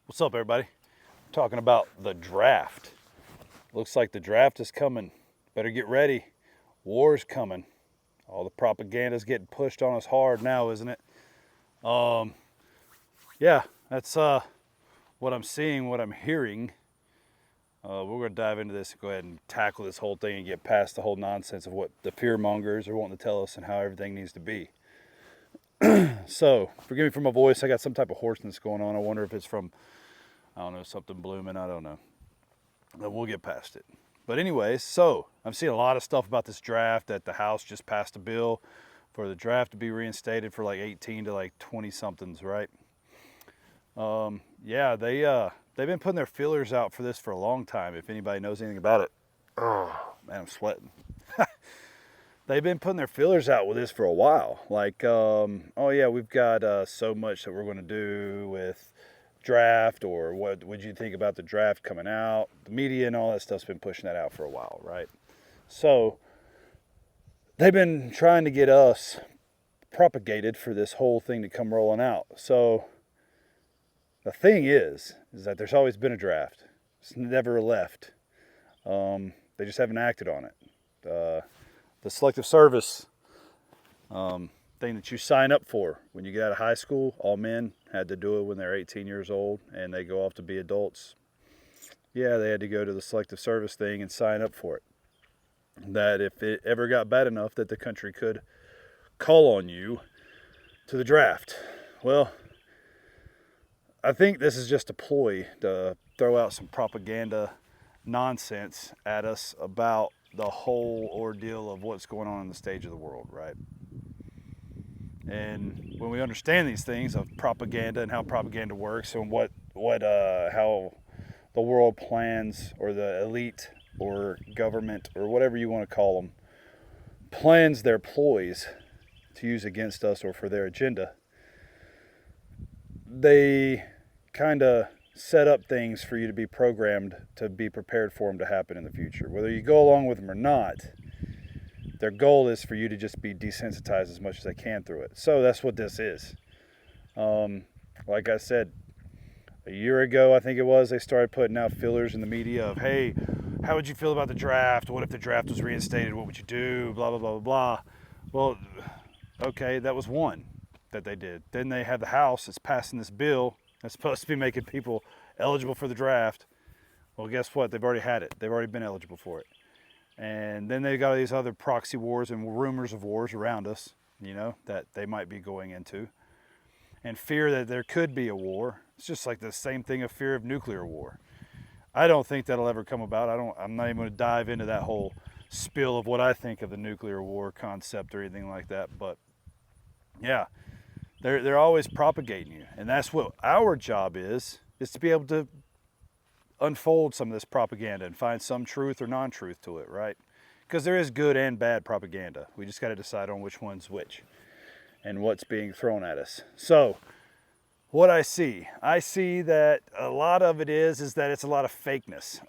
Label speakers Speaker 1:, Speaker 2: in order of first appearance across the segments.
Speaker 1: What's up, everybody? Talking about the draft. Looks like the draft is coming. Better get ready. War's coming. All the propaganda's getting pushed on us hard now, isn't it? Yeah, that's what I'm seeing, what I'm hearing. We're going to dive into this and go ahead and tackle this whole thing and get past the whole nonsense of what the fear mongers are wanting to tell us and how everything needs to be. So, forgive me for my voice. I got some type of hoarseness going on. I wonder if it's from, I don't know, something blooming. I don't know. But we'll get past it. But anyways, so I'm seeing a lot of stuff about this draft that the House just passed a bill for the draft to be reinstated for like 18 to like 20 somethings, right? Yeah, they've been putting their feelers out for this for a long time. If anybody knows anything about it, oh man, I'm sweating. They've been putting their feelers out with this for a while. Like, oh yeah, we've got so much that we're going to do with draft, or what would you think about the draft coming out? The media and all that stuff's been pushing that out for a while, right? So they've been trying to get us propagated for this whole thing to come rolling out. So the thing is that there's always been a draft. It's never left. They just haven't acted on it. The selective service thing that you sign up for when you get out of high school, all men had to do it when they're 18 years old and they go off to be adults. Yeah, they had to go to the selective service thing and sign up for it. That if it ever got bad enough that the country could call on you to the draft. Well, I think this is just a ploy to throw out some propaganda nonsense at us about the whole ordeal of what's going on the stage of the world, right? And when we understand these things of propaganda and how propaganda works and how the world plans, or the elite or government or whatever you want to call them, plans their ploys to use against us or for their agenda, they kind of set up things for you to be programmed to be prepared for them to happen in the future. Whether you go along with them or not, their goal is for you to just be desensitized as much as they can through it. So that's what this is. Like I said, a year ago, I think it was, they started putting out fillers in the media of, hey, how would you feel about the draft? What if the draft was reinstated? What would you do? Blah, blah, blah, blah, blah. Well, okay, that was one that they did. Then they have the House that's passing this bill that's supposed to be making people eligible for the draft. Well, guess what? They've already had it. They've already been eligible for it. And then they've got these other proxy wars and rumors of wars around us, that they might be going into. And fear that there could be a war. It's just like the same thing of fear of nuclear war. I don't think that'll ever come about. I'm not even going to dive into that whole spill of what I think of the nuclear war concept or anything like that. But yeah, they're always propagating you. And that's what our job is to be able to unfold some of this propaganda and find some truth or non-truth to it, right? Because there is good and bad propaganda. We just got to decide on which one's which and what's being thrown at us. So what I see that a lot of it is that it's a lot of fakeness.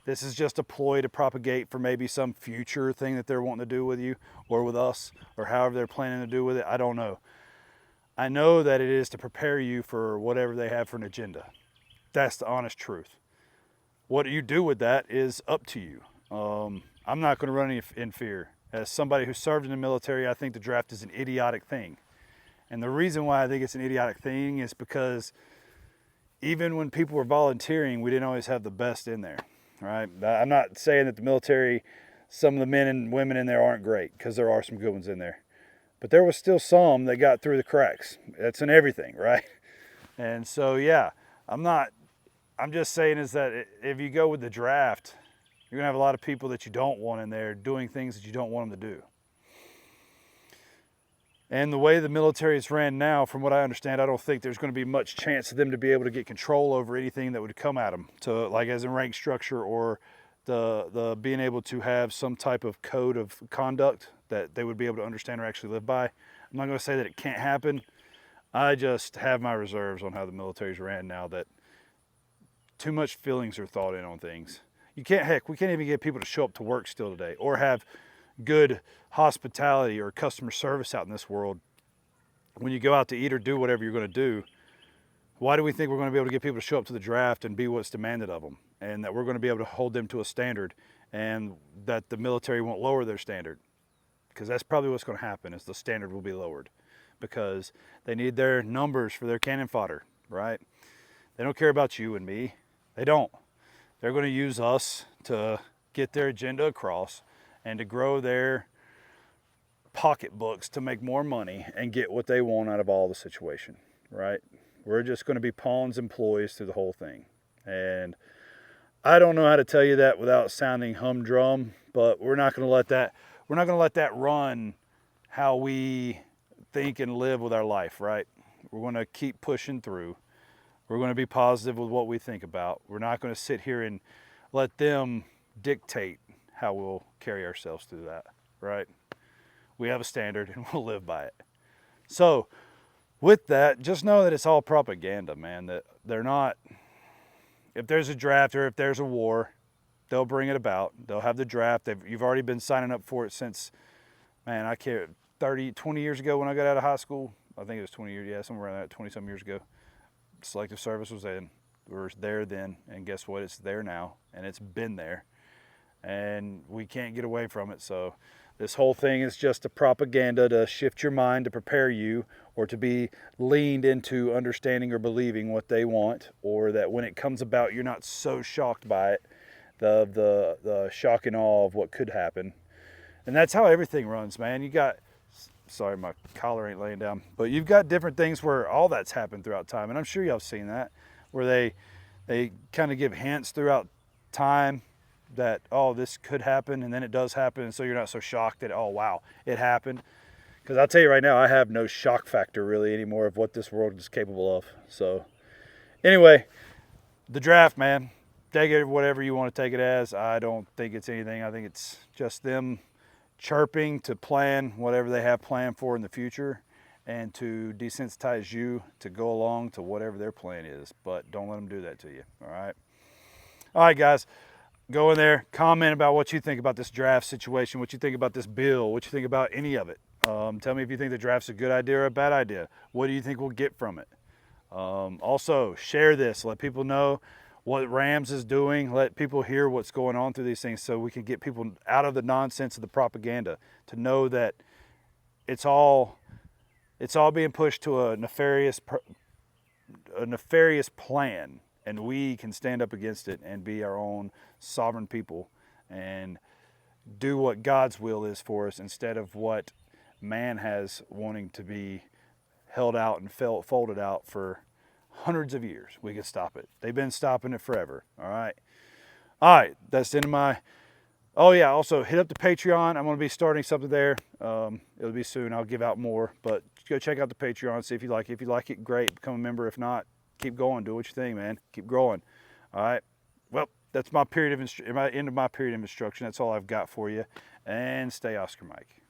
Speaker 1: This is just a ploy to propagate for maybe some future thing that they're wanting to do with you or with us, or however they're planning to do with it. I don't know. I know that it is to prepare you for whatever they have for an agenda. That's the honest truth. What you do with that is up to you. I'm not going to run in fear. As somebody who served in the military, I think the draft is an idiotic thing. And the reason why I think it's an idiotic thing is because even when people were volunteering, we didn't always have the best in there, right? I'm not saying that the military, some of the men and women in there aren't great, because there are some good ones in there. But there was still some that got through the cracks. That's in everything, right? And so, yeah, I'm just saying is that if you go with the draft, you're going to have a lot of people that you don't want in there doing things that you don't want them to do. And the way the military is ran now, from what I understand, I don't think there's going to be much chance of them to be able to get control over anything that would come at them, to like as in rank structure or the being able to have some type of code of conduct that they would be able to understand or actually live by. I'm not going to say that it can't happen. I just have my reserves on how the military's ran now, that too much feelings are thought in on things. We can't even get people to show up to work still today, or have good hospitality or customer service out in this world. When you go out to eat or do whatever you're going to do, Why do we think we're going to be able to get people to show up to the draft and be what's demanded of them, and that we're going to be able to hold them to a standard, and that the military won't lower their standard? Because that's probably what's going to happen, is the standard will be lowered, because they need their numbers for their cannon fodder, right? They don't care about you and me. They don't. They're going to use us to get their agenda across and to grow their pocketbooks to make more money and get what they want out of all the situation, right? We're just going to be pawns and ploys through the whole thing. And I don't know how to tell you that without sounding humdrum, but we're not going to let that run how we think and live with our life, right? We're going to keep pushing through. We're going to be positive with what we think about. We're not going to sit here and let them dictate how we'll carry ourselves through that, right? We have a standard and we'll live by it. So with that, just know that it's all propaganda, man. That they're not, if there's a draft or if there's a war, they'll bring it about. They'll have the draft. You've already been signing up for it since, man, I can't, 20 years ago when I got out of high school. I think it was 20 years, yeah, somewhere around that, 20 some years ago. Selective service was in. We were there then, and guess what? It's there now, and it's been there. And we can't get away from it. So this whole thing is just a propaganda to shift your mind, to prepare you, or to be leaned into understanding or believing what they want, or that when it comes about, you're not so shocked by it, the shock and awe of what could happen. And that's how everything runs, man. You got, sorry, my collar ain't laying down, but you've got different things where all that's happened throughout time. And I'm sure y'all have seen that, where they kind of give hints throughout time that, oh, this could happen, and then it does happen, and so you're not so shocked that, oh, wow, it happened. Because I'll tell you right now, I have no shock factor really anymore of what this world is capable of. So anyway, the draft, man, take it whatever you want to take it as. I don't think it's anything. I think it's just them chirping to plan whatever they have planned for in the future, and to desensitize you to go along to whatever their plan is. But don't let them do that to you, all right? All right, guys. Go in there, comment about what you think about this draft situation, what you think about this bill, what you think about any of it. Tell me if you think the draft's a good idea or a bad idea. What do you think we'll get from it? Also, share this. Let people know what Rams is doing. Let people hear what's going on through these things, so we can get people out of the nonsense of the propaganda, to know that it's all being pushed to a nefarious plan. And we can stand up against it and be our own sovereign people and do what God's will is for us, instead of what man has wanting to be held out and folded out for hundreds of years. We can stop it. They've been stopping it forever. All right. All right. That's the end of my. Oh yeah. Also hit up the Patreon. I'm going to be starting something there. It'll be soon. I'll give out more, but go check out the Patreon. See if you like it. If you like it, great. Become a member. If not, keep going. Do what you think, man. Keep growing. All right. Well, that's my end of my period of instruction. That's all I've got for you. And stay Oscar Mike.